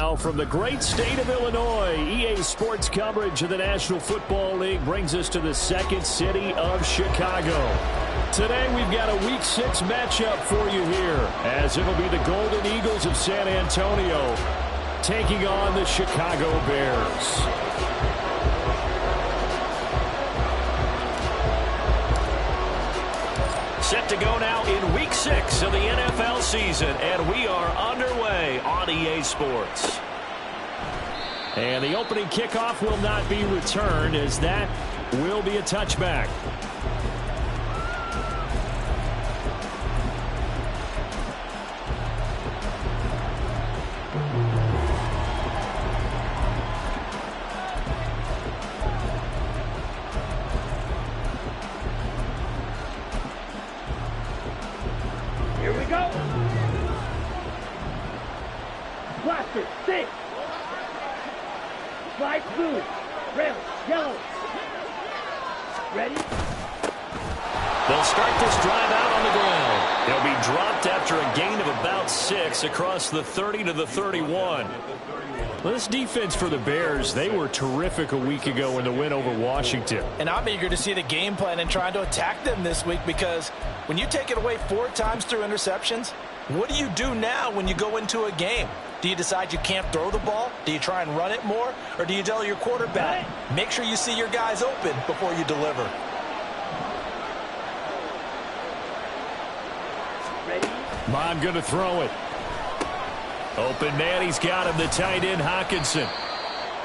Now, from the great state of Illinois, EA Sports coverage of the National Football League brings us to the second city of Chicago. Today, we've got a Week 6 matchup for you here, as it'll be the Golden Eagles of San Antonio taking on the Chicago Bears. Set to go now in Week 6 of the NFL season, and we are underway on EA Sports. And the opening kickoff will not be returned, as that will be a touchback. Here we go. Blaster, six. Slide blue, red, yellow. Ready? They'll start this drive out on the ground. He'll be dropped after a gain of about 6 across the 30 to the 31. Well, this defense for the Bears, they were terrific a week ago in the win over Washington. And I'm eager to see the game plan and trying to attack them this week, because when you take it away 4 times through interceptions, what do you do now when you go into a game? Do you decide you can't throw the ball? Do you try and run it more? Or do you tell your quarterback, make sure you see your guys open before you deliver? Ready? Bond going to throw it. Open man, he's got him, the tight end Hockenson.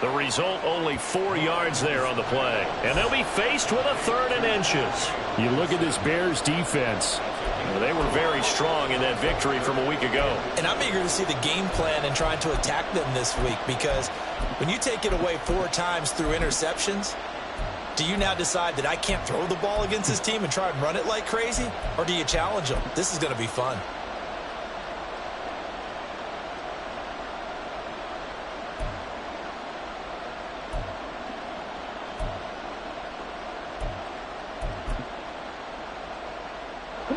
The result, only 4 yards there on the play. And they'll be faced with a 3rd and inches. You look at this Bears defense. They were very strong in that victory from a week ago. And I'm eager to see the game plan and trying to attack them this week, because when you take it away 4 times through interceptions, do you now decide that I can't throw the ball against this team and try and run it like crazy? Or do you challenge them? This is going to be fun.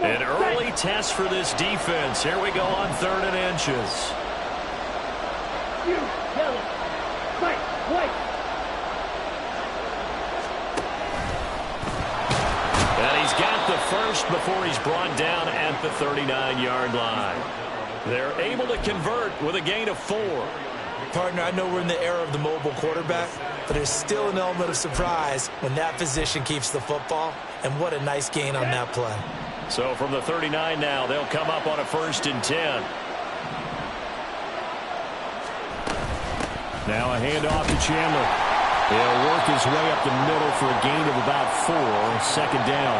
An early test for this defense. Here we go on 3rd and inches. You, yellow, white, white. And he's got the first before he's brought down at the 39-yard line. They're able to convert with a gain of 4. Partner, I know we're in the era of the mobile quarterback, but there's still an element of surprise when that position keeps the football, and what a nice gain on that play. So from the 39 now, they'll come up on a 1st and 10. Now a handoff to Chandler. He'll work his way up the middle for a gain of about 4, 2nd down.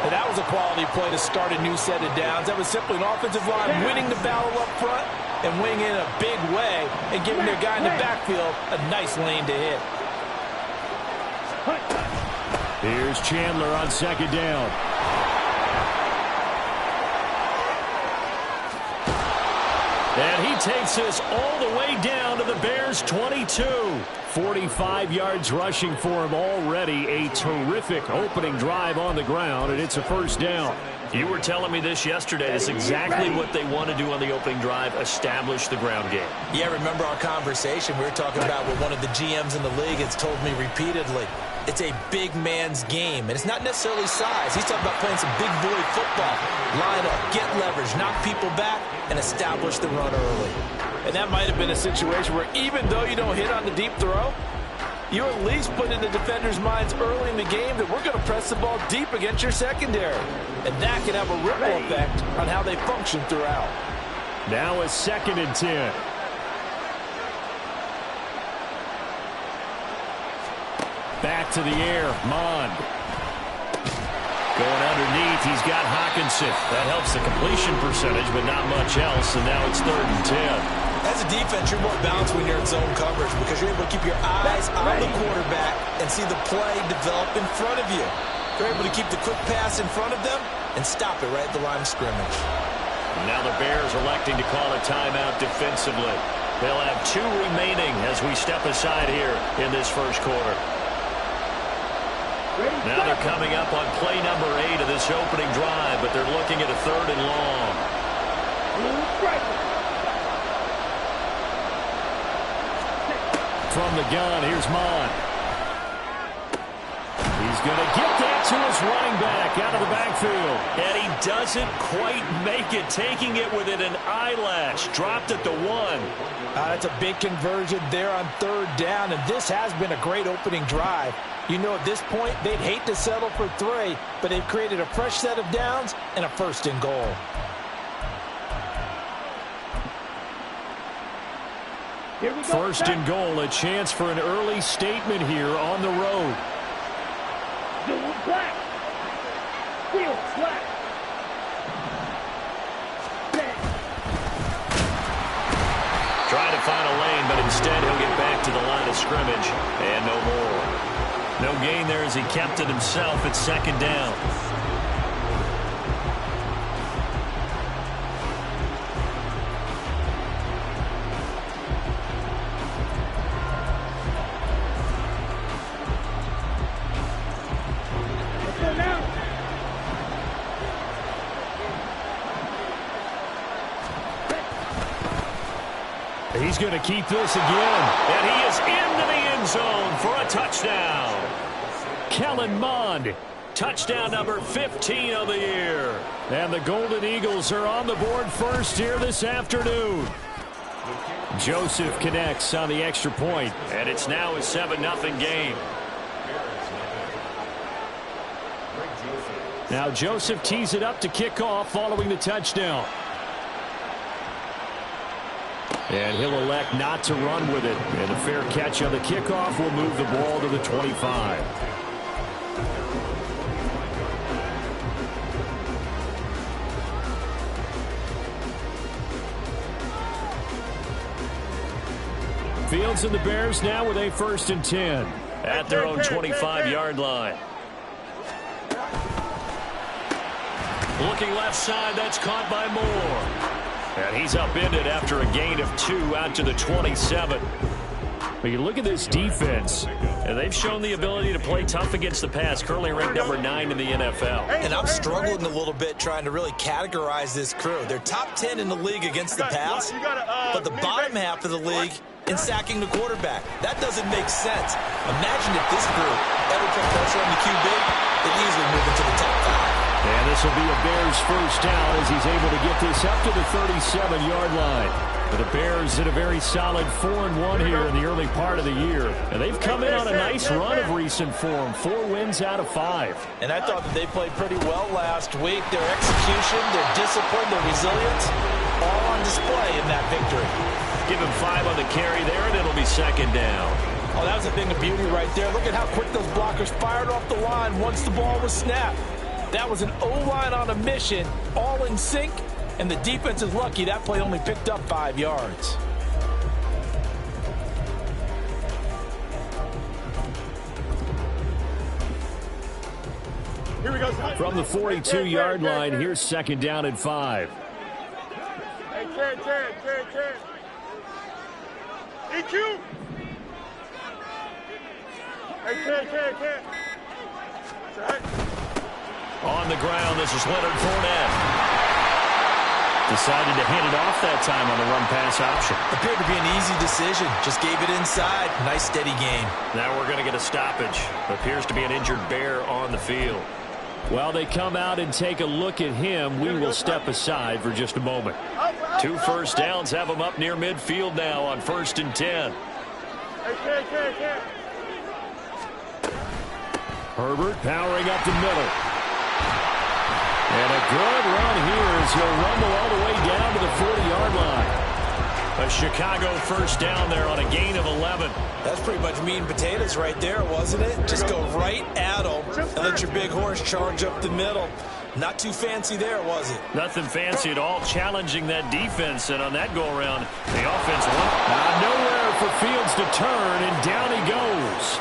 And that was a quality play to start a new set of downs. That was simply an offensive line winning the battle up front and winning in a big way and giving their guy in the backfield a nice lane to hit. Here's Chandler on 2nd down. And he takes us all the way down to the Bears' 22. 45 yards rushing for him already. A terrific opening drive on the ground, and it's a 1st down. You were telling me this yesterday. It's exactly what they want to do on the opening drive, establish the ground game. Yeah, remember our conversation? We were talking about what one of the GMs in the league has told me repeatedly. It's a big man's game, and it's not necessarily size. He's talking about playing some big boy football. Line up, get leverage, knock people back, and establish the run early. And that might have been a situation where even though you don't hit on the deep throw, you at least put in the defender's minds early in the game that we're going to press the ball deep against your secondary. And that can have a ripple effect on how they function throughout. Now a 2nd and 10. Back to the air, Mond. Going underneath, he's got Hockenson. That helps the completion percentage, but not much else, and now it's 3rd and 10. As a defense, you're more balanced when you're in zone coverage because you're able to keep your eyes on the quarterback and see the play develop in front of you. You're able to keep the quick pass in front of them and stop it right at the line of scrimmage. Now the Bears electing to call a timeout defensively. They'll have 2 remaining as we step aside here in this 1st quarter. Now they're coming up on play number 8 of this opening drive, but they're looking at a 3rd and long. From the gun, here's Mond. He's going to get that to his running back out of the backfield. And he doesn't quite make it, taking it within an eyelash. Dropped at the 1. That's a big conversion there on 3rd down, and this has been a great opening drive. You know, at this point, they'd hate to settle for 3, but they've created a fresh set of downs and a 1st and goal. Here we go. 1st and goal, a chance for an early statement here on the road. Doing black. Field black. Set. Trying to find a lane, but instead he'll get back to the line of scrimmage. And no more. No gain there as he kept it himself at 2nd down. He's going to keep this again. And he is into the end zone for a touchdown. Kellen Mond, touchdown number 15 of the year. And the Golden Eagles are on the board first here this afternoon. Joseph connects on the extra point, and it's now a 7-0 game. Now Joseph tees it up to kick off following the touchdown. And he'll elect not to run with it. And a fair catch on the kickoff will move the ball to the 25. Fields and the Bears now with a 1st and 10 at their own 25-yard line. Looking left side, that's caught by Moore. And he's upended after a gain of 2 out to the 27. But you look at this defense, and they've shown the ability to play tough against the pass, currently ranked number 9 in the NFL. And I'm struggling a little bit trying to really categorize this crew. They're top 10 in the league against the pass, but the bottom half of the league in sacking the quarterback. That doesn't make sense. Imagine if this group ever put pressure on the QB, they'd easily move into the top 5. And this will be a Bears 1st down as he's able to get this up to the 37-yard line. But the Bears did a very solid 4-1 here in the early part of the year. And they've come in on a nice run of recent form, 4 wins out of 5. And I thought that they played pretty well last week. Their execution, their discipline, their resilience, all on display in that victory. Give him 5 on the carry there, and it'll be 2nd down. Oh, that was a thing of beauty right there. Look at how quick those blockers fired off the line once the ball was snapped. That was an O-line on a mission, all in sync, and the defense is lucky that play only picked up 5 yards. Here we go. From the 42-yard line, here's 2nd down and 5. Hey, Ted. EQ. Hey, Ted. On the ground, this is Leonard Fournette. Decided to hand it off that time on the run-pass option. Appeared to be an easy decision. Just gave it inside. Nice, steady game. Now we're going to get a stoppage. Appears to be an injured Bear on the field. While they come out and take a look at him, we will step aside for just a moment. 2 first downs have him up near midfield now on 1st and 10. Herbert powering up the middle. And a good run here as he'll rumble all the way down to the 40-yard line. A Chicago 1st down there on a gain of 11. That's pretty much meat and potatoes right there, wasn't it? Just go right at them and let your big horse charge up the middle. Not too fancy there, was it? Nothing fancy at all, challenging that defense. And on that go-around, the offense went nowhere for Fields to turn, and down he goes.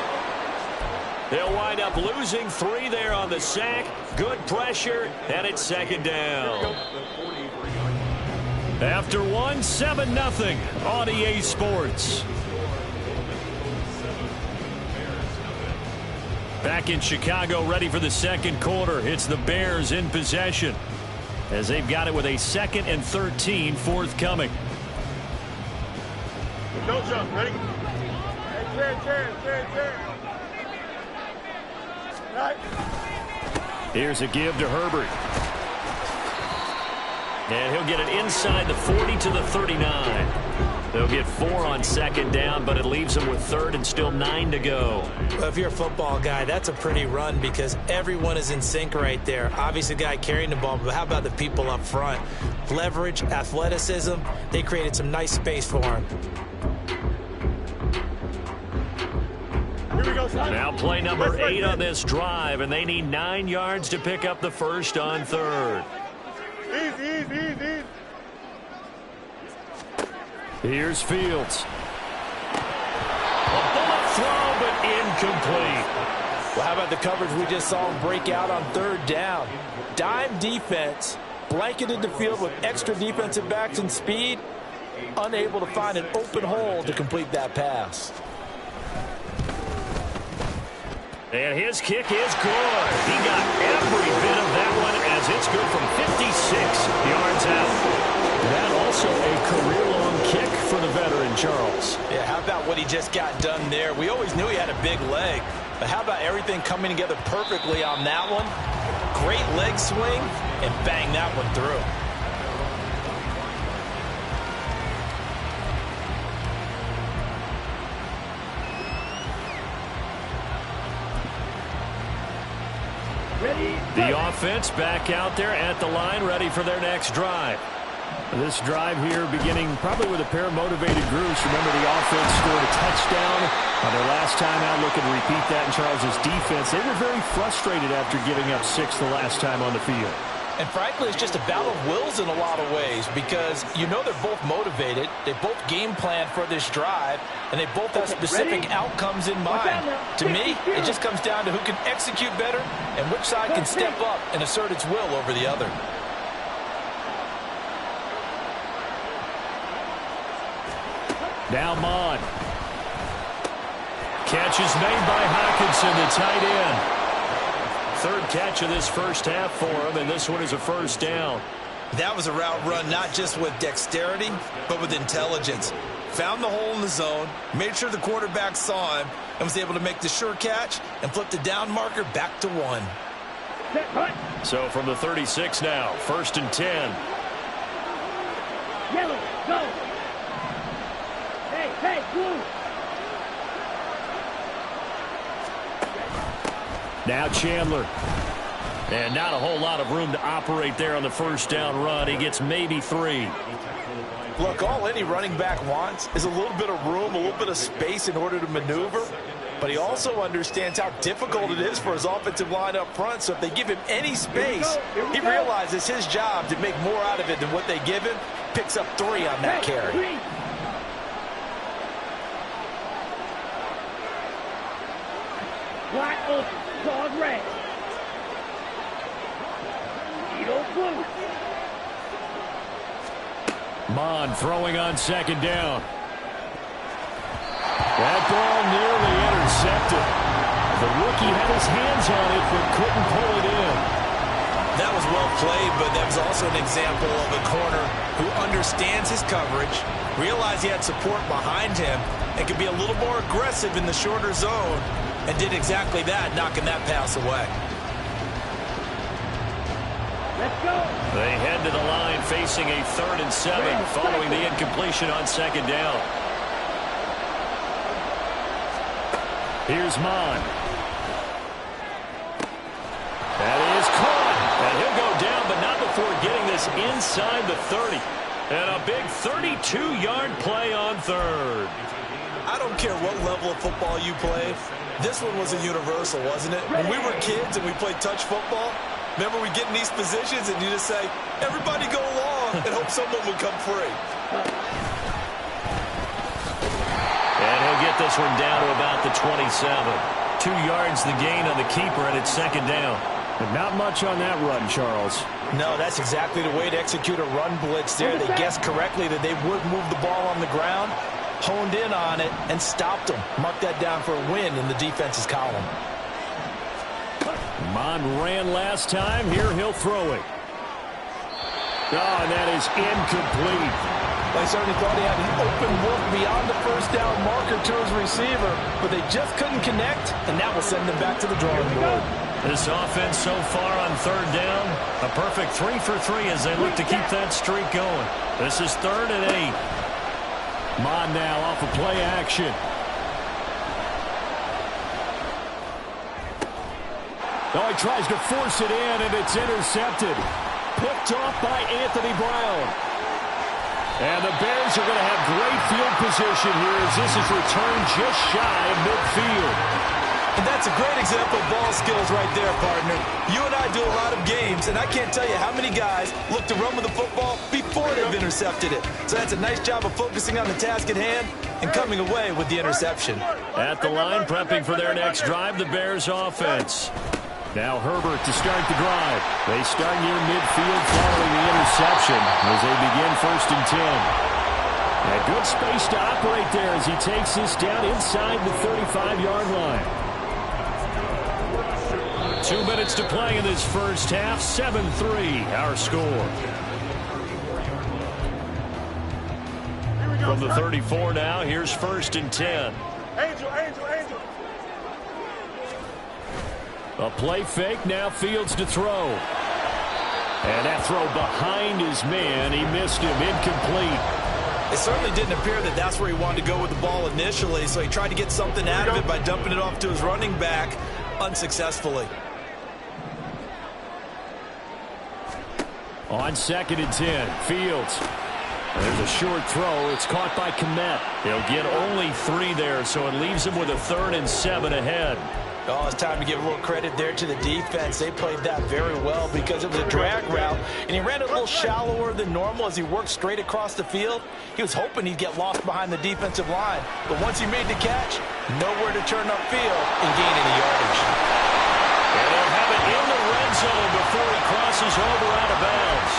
They'll wind up losing 3 there on the sack. Good pressure, and it's 2nd down. After 1, 7-0 on EA Sports. Back in Chicago, ready for the 2nd quarter. It's the Bears in possession as they've got it with a 2nd and 13 forthcoming. Don't jump. Ready? Right. Here's a give to Herbert. And he'll get it inside the 40 to the 39. They'll get 4 on second down, but it leaves them with third and still 9 to go. Well, if you're a football guy, that's a pretty run because everyone is in sync right there. Obviously, the guy carrying the ball, but how about the people up front? Leverage, athleticism, they created some nice space for him. Here we go, son. Now play number 8 on this drive, and they need 9 yards to pick up the first on third. Easy. Here's Fields. A bullet throw, but incomplete. Well, how about the coverage we just saw him break out on third down? Dime defense, blanketed the field with extra defensive backs and speed, unable to find an open hole to complete that pass. And his kick is good. He got every bit of that one as it's good from 56 yards out. That also a career-long kick for the veteran, Charles. Yeah, how about what he just got done there? We always knew he had a big leg, but how about everything coming together perfectly on that one? Great leg swing, and bang that one through. The offense back out there at the line, ready for their next drive. This drive here beginning probably with a pair of motivated groups. Remember, the offense scored a touchdown on their last time out. Looking to repeat that in Charles's defense. They were very frustrated after giving up 6 the last time on the field. And frankly, it's just a battle of wills in a lot of ways because you know they're both motivated. They both game plan for this drive, and they both have specific outcomes in mind. To me, it just comes down to who can execute better and which side can step up and assert its will over the other. Now Mon. Catch is made by Hockenson, the tight end. Third catch of this first half for him, and this one is a first down. That was a route run not just with dexterity, but with intelligence. Found the hole in the zone, made sure the quarterback saw him, and was able to make the sure catch and flip the down marker back to 1. So from the 36 now, 1st and 10. Yellow, go. Hey, blue. Now Chandler. And not a whole lot of room to operate there on the first down run. He gets maybe 3. Look, all any running back wants is a little bit of room, a little bit of space in order to maneuver. But he also understands how difficult it is for his offensive line up front. So if they give him any space, he realizes his job to make more out of it than what they give him. Picks up 3 on that carry. Wide open, dog red. Edo blue. Mon throwing on second down. That ball nearly intercepted. The rookie had his hands on it but couldn't pull it in. That was well played, but that was also an example of a corner who understands his coverage, realized he had support behind him, and could be a little more aggressive in the shorter zone, and did exactly that, knocking that pass away. Let's go. They head to the line facing a 3rd and 7 following the incompletion on second down. Here's Mon. That is caught. And he'll go down, but not before getting this inside the 30. And a big 32-yard play on third. I don't care what level of football you play. This one was a universal, wasn't it? When we were kids and we played touch football, remember we get in these positions and you just say, everybody go along and hope someone will come free. And he'll get this one down to about the 27. 2 yards the gain on the keeper, and it's second down. But not much on that run, Charles. No, that's exactly the way to execute a run blitz there. They guessed correctly that they would move the ball on the ground, honed in on it, and stopped them. Mark that down for a win in the defense's column. Mon ran last time. Here he'll throw it. Oh, and that is incomplete. I certainly thought he had an open look beyond the first down marker to his receiver, but they just couldn't connect, and that will send them back to the drawing board. This offense so far on third down, a perfect 3 for 3 as they look to keep that streak going. This is 3rd and 8. Mon now off of play action. Oh, he tries to force it in, and it's intercepted. Picked off by Anthony Brown. And the Bears are going to have great field position here as this is returned just shy of midfield. And that's a great example of ball skills right there, partner. You and I do a lot of games, and I can't tell you how many guys look to run with the football before they've intercepted it. So that's a nice job of focusing on the task at hand and coming away with the interception. At the line, prepping for their next drive, the Bears offense. Now Herbert to start the drive. They start near midfield following the interception as they begin 1st and 10. A good space to operate there as he takes this down inside the 35-yard line. 2 minutes to play in this first half. 7-3 our score. From the 34 now, here's 1st and 10. Angel. A play fake, now Fields to throw. And that throw behind his man, he missed him, incomplete. It certainly didn't appear that that's where he wanted to go with the ball initially, so he tried to get something out of it by dumping it off to his running back unsuccessfully. On 2nd and 10, Fields. There's a short throw. It's caught by Kmet. He'll get only 3 there, so it leaves him with a 3rd and 7 ahead. Oh, it's time to give a little credit there to the defense. They played that very well because it was a drag route, and he ran it a little shallower than normal as he worked straight across the field. He was hoping he'd get lost behind the defensive line, but once he made the catch, nowhere to turn upfield and gain any yardage. And they'll have it in the red zone before he crosses over out of bounds.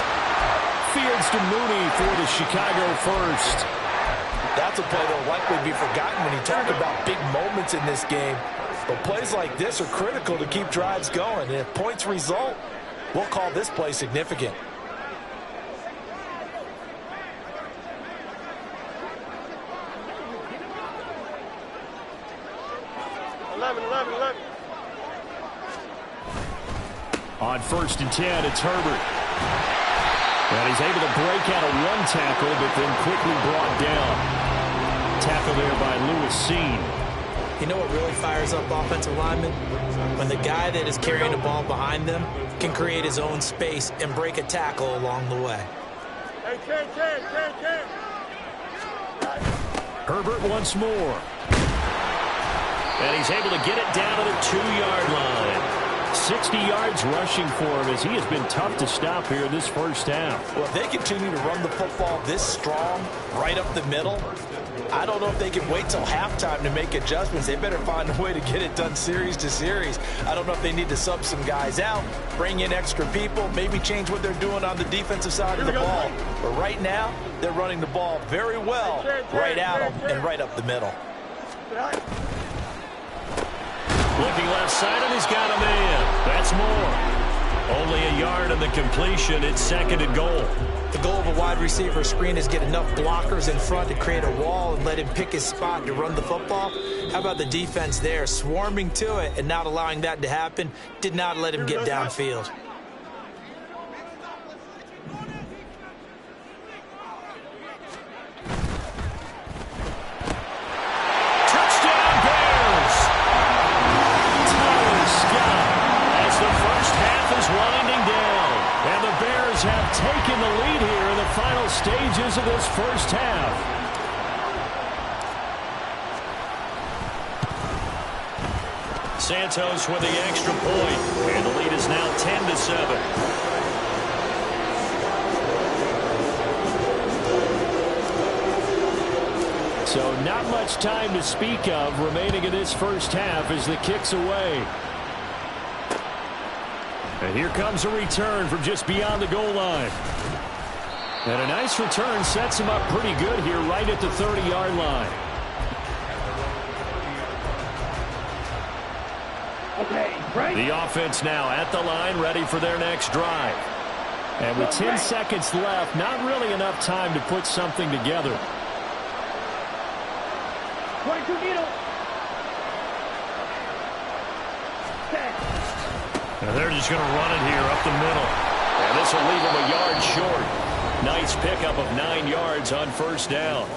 Fields to Mooney for the Chicago first. That's a play that will likely be forgotten when you talk about big moments in this game. But plays like this are critical to keep drives going. And if points result, we'll call this play significant. On 1st and 10, it's Herbert. And he's able to break out of one tackle, but then quickly brought down. Tackle there by Lewis Seen. You know what really fires up offensive linemen? When the guy that is carrying the ball behind them can create his own space and break a tackle along the way. Hey, Ken. Herbert once more. And he's able to get it down to the 2-yard line. 60 yards rushing for him as he has been tough to stop here this first half. Well, if they continue to run the football this strong, right up the middle, I don't know if they can wait till halftime to make adjustments. They better find a way to get it done series to series. I don't know if they need to sub some guys out, bring in extra people, maybe change what they're doing on the defensive side of the ball. But right now, they're running the ball very well right at them and right up the middle. Looking left side, and he's got a man. That's more. Only a yard on the completion. It's 2nd and goal. The goal of a wide receiver screen is get enough blockers in front to create a wall and let him pick his spot to run the football. How about the defense there, swarming to it and not allowing that to happen? Did not let him get downfield. Have taken the lead here in the final stages of this first half. Santos with the extra point, and the lead is now 10-7. So not much time to speak of remaining in this first half as the kick's away. And here comes a return from just beyond the goal line. And a nice return sets him up pretty good here right at the 30-yard line. Okay, right. The offense now at the line, ready for their next drive. And with 10 seconds left, not really enough time to put something together. 22 needle. And they're just going to run it here up the middle. And this will leave them a yard short. Nice pickup of 9 yards on first down.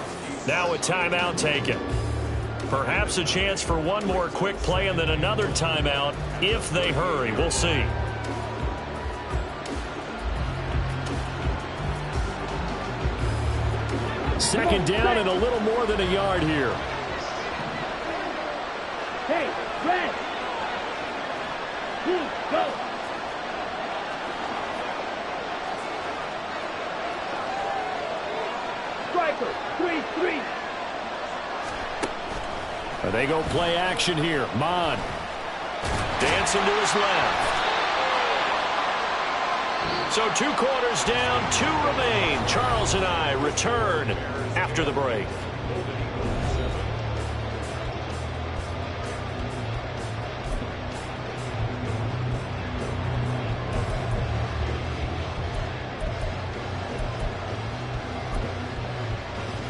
Now a timeout taken. Perhaps a chance for one more quick play and then another timeout if they hurry. We'll see. Second down and a little more than a yard here. Hey, red. Blue, go. Striker, 3-3. They go play action here. Mon dancing to his left. So 2 quarters down, 2 remain. Charles and I return after the break.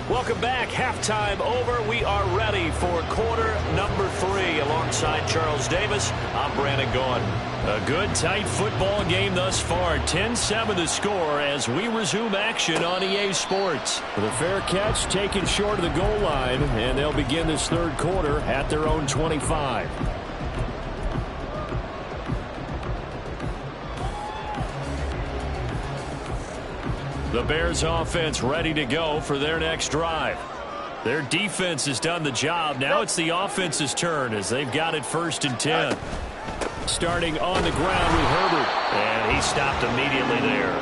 Welcome back. Halftime over. We are ready for quarter number 3. Alongside Charles Davis, I'm Brandon Gordon. A good, tight football game thus far. 10-7 the score as we resume action on EA Sports. The fair catch taken short of the goal line, and they'll begin this third quarter at their own 25. The Bears offense ready to go for their next drive. Their defense has done the job. Now it's the offense's turn as they've got it 1st and 10. Starting on the ground with Herbert. And he stopped immediately there.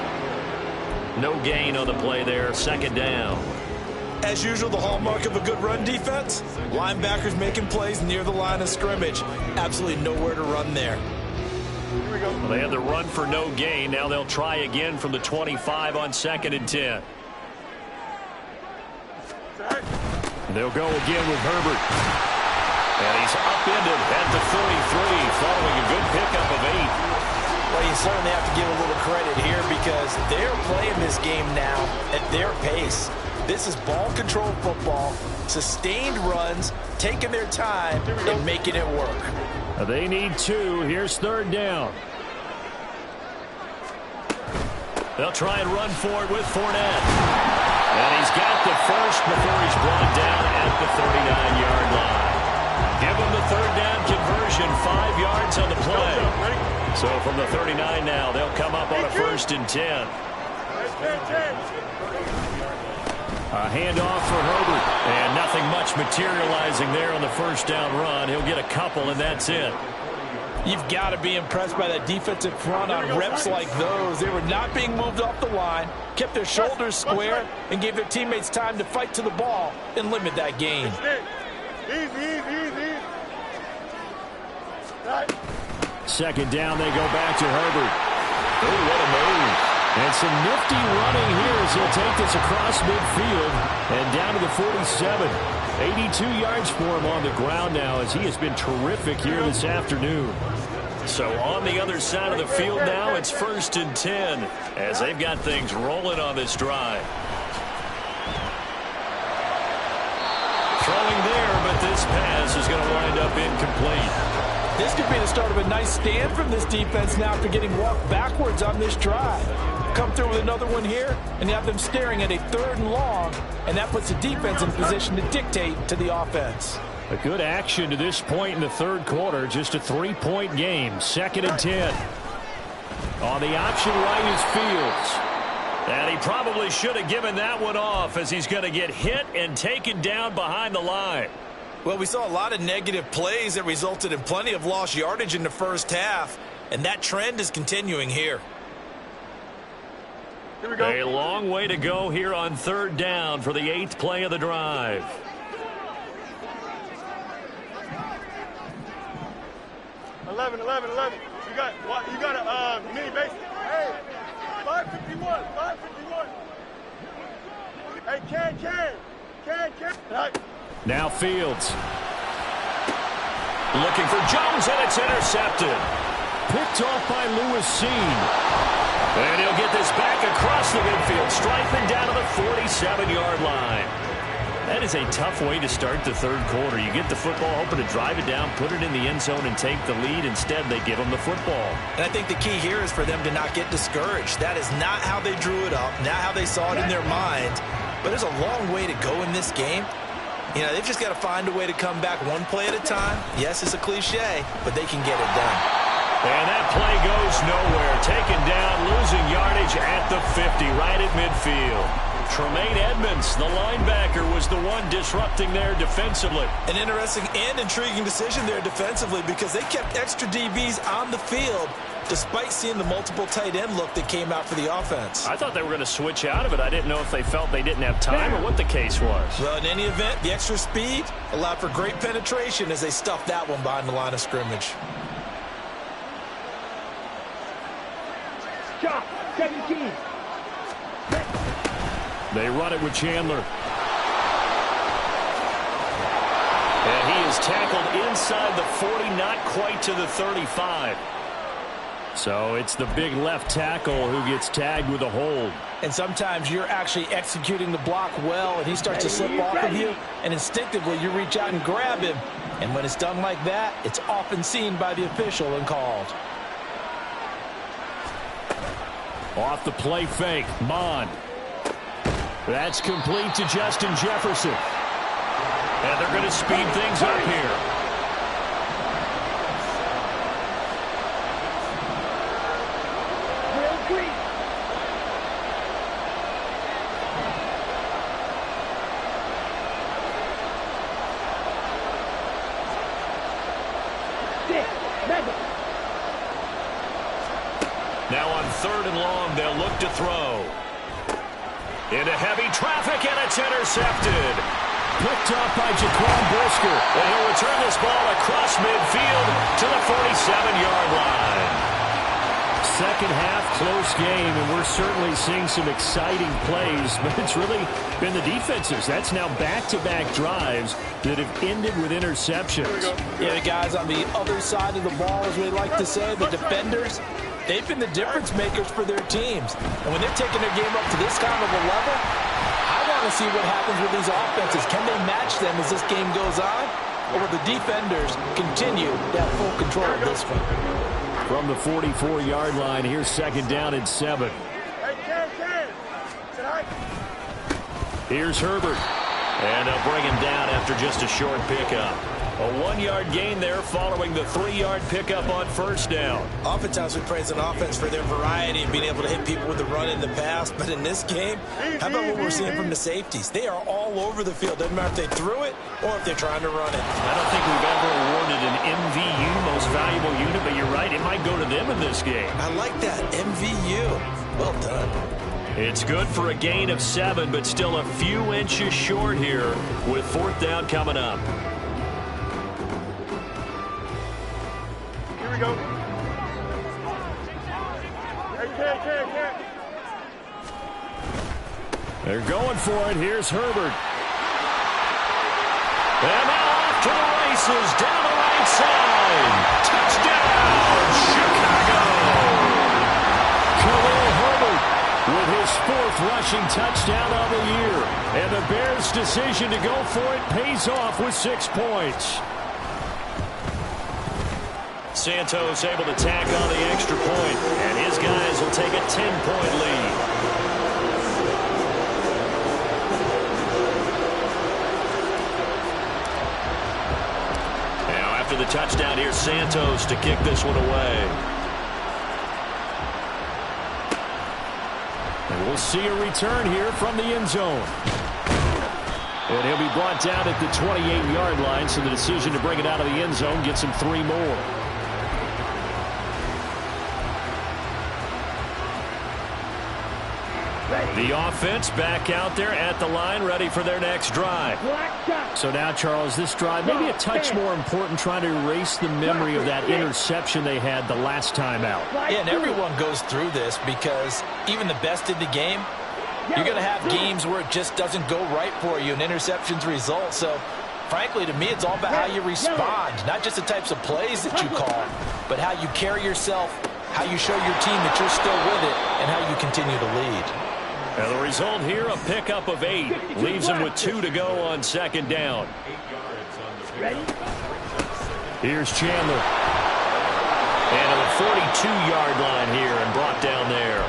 No gain on the play there. 2nd down. As usual, the hallmark of a good run defense, linebackers making plays near the line of scrimmage. Absolutely nowhere to run there. Well, they had the run for no gain. Now they'll try again from the 25 on 2nd and 10. They'll go again with Herbert. And he's upended at the 33 following a good pickup of 8. Well, you certainly have to give a little credit here because they're playing this game now at their pace. This is ball control football, sustained runs, taking their time and making it work. They need 2. Here's 3rd down. They'll try and run for it with Fournette. And he's got the first before he's brought down at the 39-yard line. Give him the 3rd down conversion, 5 yards on the play. So from the 39 now, they'll come up on a 1st and 10. A handoff for Herbert, and nothing much materializing there on the 1st down run. He'll get a couple, and that's it. You've got to be impressed by that defensive front on reps like those. They were not being moved off the line, kept their shoulders square, and gave their teammates time to fight to the ball and limit that gain. Easy. 2nd down, they go back to Herbert. Oh, what a move. And some nifty running here as he'll take this across midfield and down to the 47. 82 yards for him on the ground now as he has been terrific here this afternoon. So on the other side of the field now, it's 1st and 10 as they've got things rolling on this drive. Throwing there, but this pass is going to wind up incomplete. This could be the start of a nice stand from this defense now after getting walked backwards on this drive. Come through with another one here, and you have them staring at a 3rd and long, and that puts the defense in position to dictate to the offense. A good action to this point in the 3rd quarter. Just a 3-point game. 2nd and 10. On the option right is Fields. And he probably should have given that one off as he's going to get hit and taken down behind the line. Well, we saw a lot of negative plays that resulted in plenty of lost yardage in the 1st half, and that trend is continuing here. Here we go. A long way to go here on 3rd down for the 8th play of the drive. Eleven. You got a mini base. Hey, 551. Hey, can. Now Fields. Looking for Jones, and it's intercepted. Picked off by Lewis Seen. And he'll get this back across the midfield stripe and down to the 47-yard line. That is a tough way to start the third quarter. You get the football, hoping to drive it down, put it in the end zone, and take the lead. Instead, they give them the football. And I think the key here is for them to not get discouraged. That is not how they drew it up, not how they saw it in their mind. But there's a long way to go in this game. You know, they've just got to find a way to come back one play at a time. Yes, it's a cliche, but they can get it done. And that play goes nowhere. Taken down, losing yardage at the 50, right at midfield. Tremaine Edmonds, the linebacker, was the one disrupting there defensively. An interesting and intriguing decision there defensively because they kept extra DBs on the field despite seeing the multiple tight end look that came out for the offense. I thought they were going to switch out of it. I didn't know if they felt they didn't have time or what the case was. Well, in any event, the extra speed allowed for great penetration as they stuffed that one behind the line of scrimmage. Shot, 17. They run it with Chandler. And he is tackled inside the 40, not quite to the 35. So it's the big left tackle who gets tagged with a hold. And sometimes you're actually executing the block well, and he starts to slip off of you, and instinctively you reach out and grab him. And when it's done like that, it's often seen by the official and called. Off the play fake, Mond. That's complete to Justin Jefferson. And they're going to speed things up here. Now on 3rd and long, they'll look to throw. Into heavy traffic, and it's intercepted. Picked up by Jaquan Brisker. And he'll return this ball across midfield to the 47-yard line. Second half, close game, and we're certainly seeing some exciting plays, but it's really been the defenses. That's now back-to-back drives that have ended with interceptions. Yeah, the guys on the other side of the ball, as we like to say, the defenders, they've been the difference makers for their teams. And when they're taking their game up to this kind of a level, I want to see what happens with these offenses. Can they match them as this game goes on? Or will the defenders continue to have full control of this one? From the 44-yard line, here's 2nd down and 7. Here's Herbert. And they'll bring him down after just a short pickup. A 1-yard gain there following the 3-yard pickup on 1st down. Oftentimes we praise an offense for their variety and being able to hit people with the run in the pass. But in this game, how about what we're seeing from the safeties? They are all over the field. Doesn't matter if they threw it or if they're trying to run it. I don't think we've ever awarded an MVU, most valuable unit, but you're right, it might go to them in this game. I like that, MVU. Well done. It's good for a gain of 7, but still a few inches short here with 4th down coming up. Here we go. They're going for it. Here's Herbert. And now off to the races, down the right side. Touchdown, Chicago! Khalil Herbert with his 4th rushing touchdown of the year. And the Bears' decision to go for it pays off with 6 points. Santos able to tack on the extra point, and his guys will take a 10-point lead. Now after the touchdown, here's Santos to kick this one away. And we'll see a return here from the end zone. And he'll be brought down at the 28-yard line, so the decision to bring it out of the end zone gets him 3 more. The offense back out there at the line, ready for their next drive. So now, Charles, this drive maybe a touch more important, trying to erase the memory of that interception they had the last time out. Yeah, and everyone goes through this because even the best in the game, you're going to have games where it just doesn't go right for you and interceptions result. So, frankly, to me, it's all about how you respond, not just the types of plays that you call, but how you carry yourself how you show your team that you're still with it, and how you continue to lead. And the result here, a pickup of 8. Leaves him with 2 to go on second down. Ready? Here's Chandler. And to the 42-yard line here and brought down there.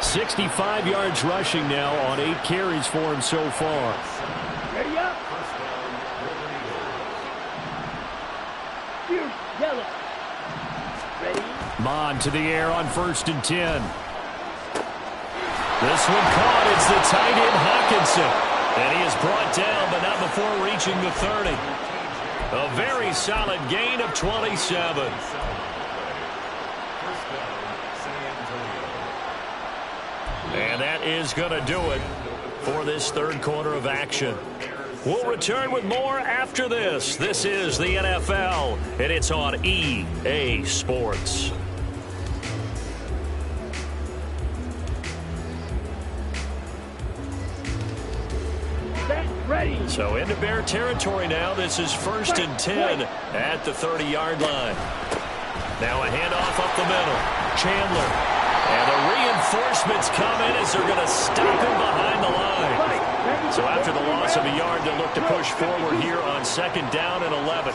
65 yards rushing now on 8 carries for him so far. Ready up. Fuse, yellow. Ready? Mon to the air on 1st and 10. This one caught. It's the tight end Hawkinson. And he is brought down, but not before reaching the 30. A very solid gain of 27. And that is going to do it for this third quarter of action. We'll return with more after this. This is the NFL, and it's on EA Sports. Ready. So into Bear territory now. This is 1st and 10 at the 30-yard line. Now a handoff up the middle. Chandler. And the reinforcements come in as they're going to stop him behind the line. So after the loss of a yard, they'll look to push forward here on 2nd down and 11.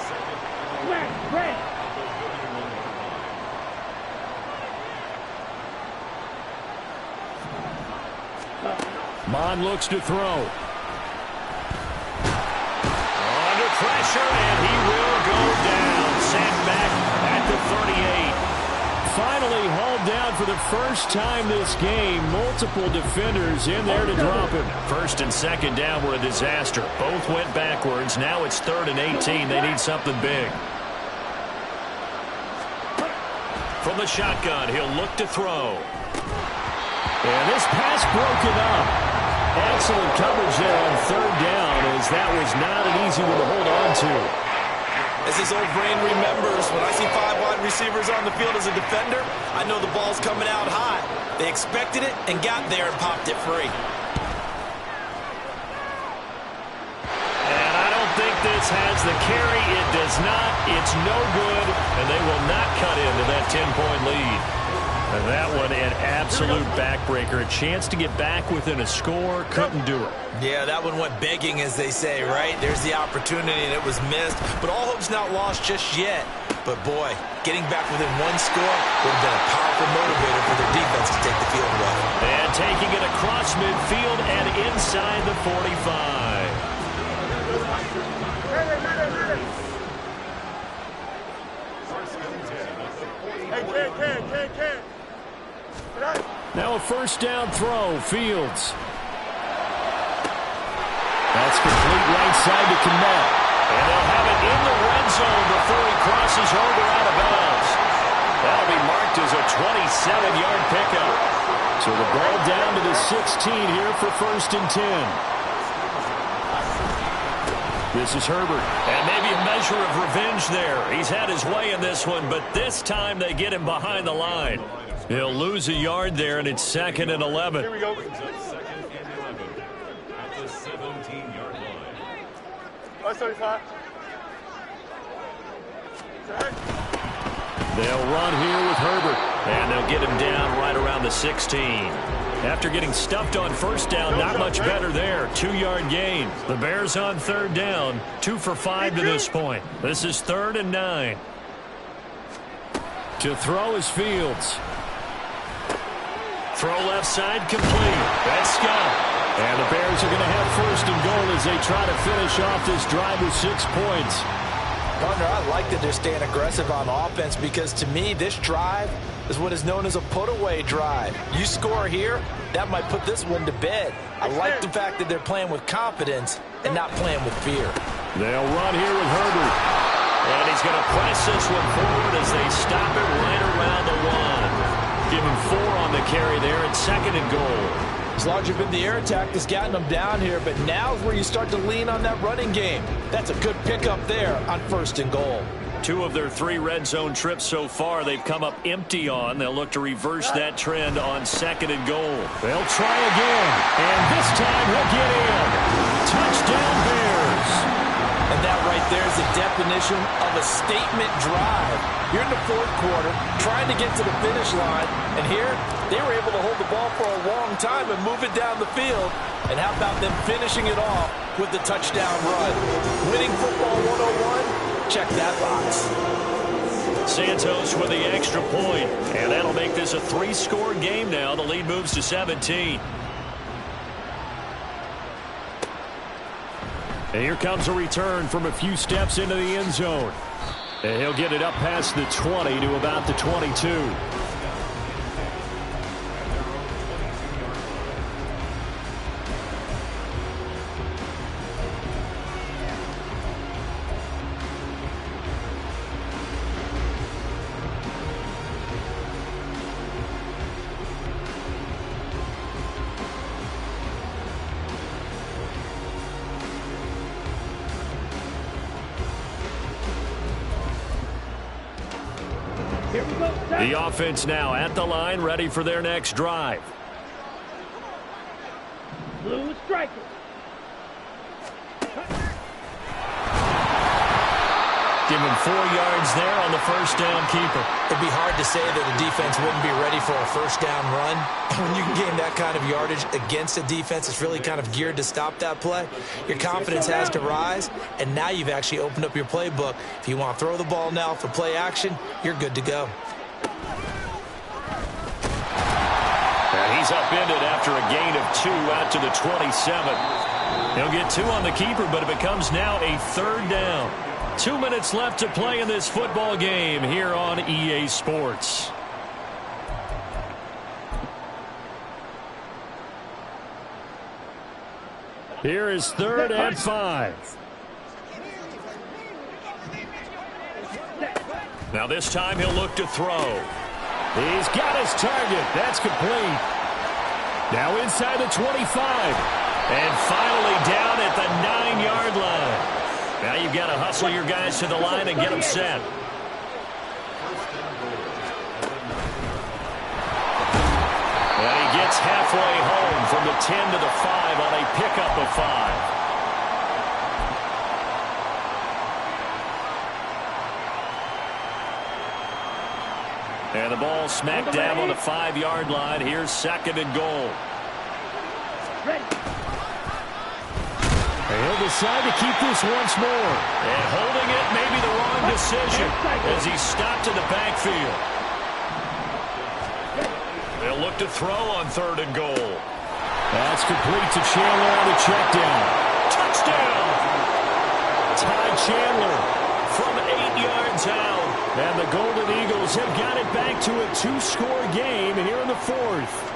Mon looks to throw. Under pressure, and he will go down. Sent back at the 38. Finally hauled down for the first time this game. Multiple defenders in there to drop him. 1st and 2nd down were a disaster. Both went backwards. Now it's 3rd and 18. They need something big. From the shotgun, he'll look to throw. And this pass broken up. Excellent coverage there on 3rd down, as that was not an easy one to hold on to. As his old brain remembers, when I see 5 wide receivers on the field as a defender, I know the ball's coming out high. They expected it and got there and popped it free. And I don't think this has the carry. It does not. It's no good, and they will not cut into that 10-point lead. And that one, an absolute backbreaker. A chance to get back within a score. Couldn't do it. Yeah, that one went begging, as they say, right? There's the opportunity, and it was missed. But all hope's not lost just yet. But, boy, getting back within 1 score would have been a powerful motivator for their defense to take the field away. And taking it across midfield and inside the 45. Hey, Now a 1st down throw. Fields. That's complete right side to Kmet. And they'll have it in the red zone before he crosses over out of bounds. That'll be marked as a 27-yard pickup. So the ball down to the 16 here for 1st and 10. This is Herbert. And maybe a measure of revenge there. He's had his way in this one, but this time they get him behind the line. He'll lose a yard there, and it's 2nd and 11. Here we go. 2nd and 11 at the 17-yard line. 35. They'll run here with Herbert, and they'll get him down right around the 16. After getting stuffed on 1st down, not much better there. 2-yard gain. The Bears on 3rd down, 2 for 5 to this point. This is 3rd and 9. To throw is Fields. Throw left side complete. That's Scott. And the Bears are going to have 1st and goal as they try to finish off this drive with 6 points. Partner, I like that they're staying aggressive on offense, because to me, this drive is what is known as a put-away drive. You score here, that might put this one to bed. I like the fact that they're playing with confidence and not playing with fear. They'll run here with Herbert. And he's going to press this one forward as they stop it right around the 1. Give him 4 on the carry there at 2nd and goal. As long as you've been the air attack that's gotten them down here, but now is where you start to lean on that running game. That's a good pickup there on 1st and goal. 2 of their 3 red zone trips so far they've come up empty on. They'll look to reverse that trend on 2nd and goal. They'll try again, and this time he'll get in. Touchdown Bears. And that right there's the definition of a statement drive. You're in the fourth quarter, trying to get to the finish line, and here they were able to hold the ball for a long time and move it down the field. And how about them finishing it off with the touchdown run? Winning football 101? Check that box. Santos with the extra point, and that'll make this a 3-score game now. The lead moves to 17. And here comes a return from a few steps into the end zone. And he'll get it up past the 20 to about the 22. The offense now at the line, ready for their next drive. Blue striker. Give him 4 yards there on the first down keeper. It'd be hard to say that a defense wouldn't be ready for a first down run. When you can gain that kind of yardage against a defense, it's really kind of geared to stop that play. Your confidence has to rise, and now you've actually opened up your playbook. If you want to throw the ball now for play action, you're good to go. And he's upended after a gain of 2 out to the 27. He'll get 2 on the keeper, but it becomes now a 3rd down. 2 minutes left to play in this football game here on EA Sports. Here is 3rd and 5. Now this time he'll look to throw. He's got his target. That's complete. Now inside the 25. And finally down at the 9-yard line. Now you've got to hustle your guys to the line and get them set. And he gets halfway home from the 10 to the 5 on a pickup of 5. And the ball smack dab on the 5-yard line. Here's 2nd and goal. He'll decide to keep this once more. And holding it may be the wrong decision as he's stopped in the backfield. They'll look to throw on 3rd and goal. That's complete to Chandler on the check down. Touchdown! Ty Chandler from 8 yards out. And the Golden Eagles have got it back to a 2-score game here in the 4th.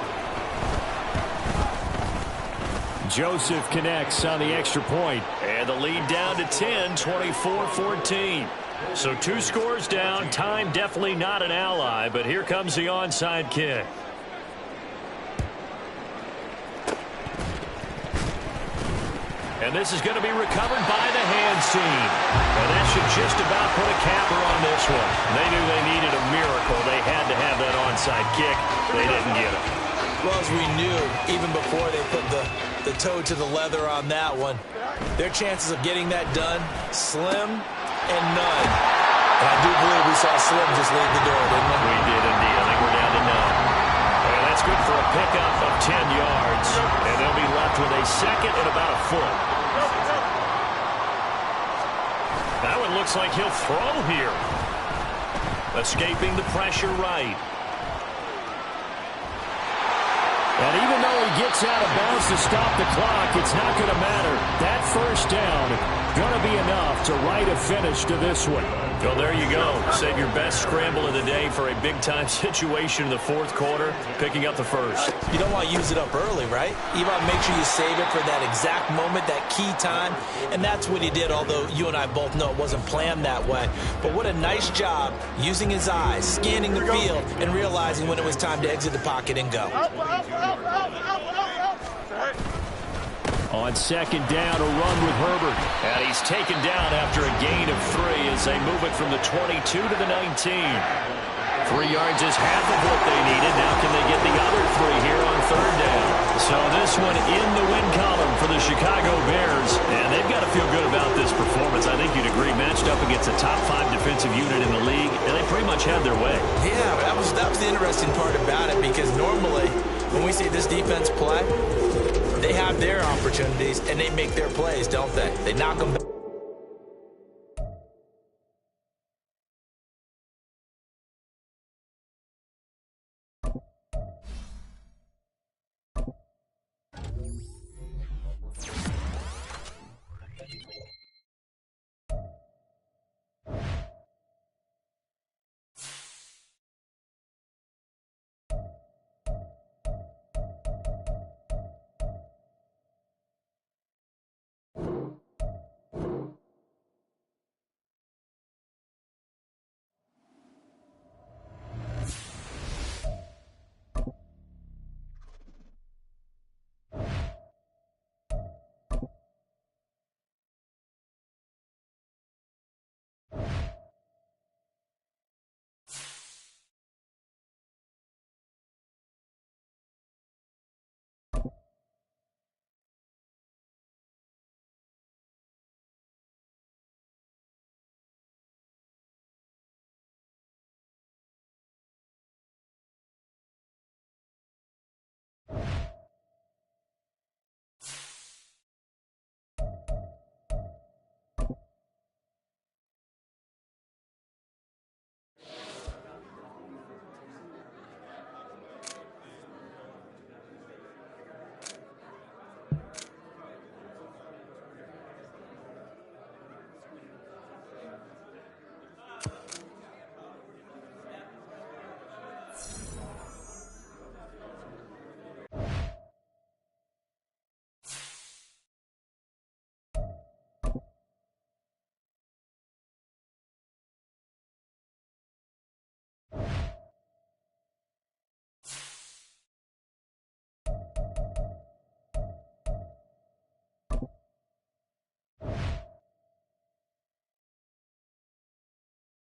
Joseph connects on the extra point. And the lead down to 10, 24-14. So 2 scores down. Time definitely not an ally, but here comes the onside kick. And this is going to be recovered by the hands team. And that should just about put a capper on this one. They knew they needed a miracle. They had to have that onside kick. They didn't get it. Well, as we knew, even before they put the toe to the leather on that one, their chances of getting that done, slim and none. And I do believe we saw Slim just leave the door, didn't we? We did indeed. I think we're down to none. And that's good for a pickup of 10 yards. And they'll be left with a 2nd and about a foot. That one looks like he'll throw here. Escaping the pressure right. And even though he gets out of bounds to stop the clock, it's not going to matter. That first down going to be enough to write a finish to this one. Well, there you go. Save your best scramble of the day for a big-time situation in the 4th quarter, picking up the first. You don't want to use it up early, right? You want to make sure you save it for that exact moment, that key time. And that's what he did, although you and I both know it wasn't planned that way. But what a nice job using his eyes, scanning the field, and realizing when it was time to exit the pocket and go. On 2nd down, a run with Herbert. And he's taken down after a gain of 3 as they move it from the 22 to the 19. 3 yards is half of what they needed. Now can they get the other 3 here on 3rd down? So this one in the win column for the Chicago Bears. And they've got to feel good about this performance. I think you'd agree, matched up against a top 5 defensive unit in the league, and they pretty much had their way. Yeah, that was the interesting part about it, because normally when we see this defense play, they have their opportunities and they make their plays, don't they? They knock them back.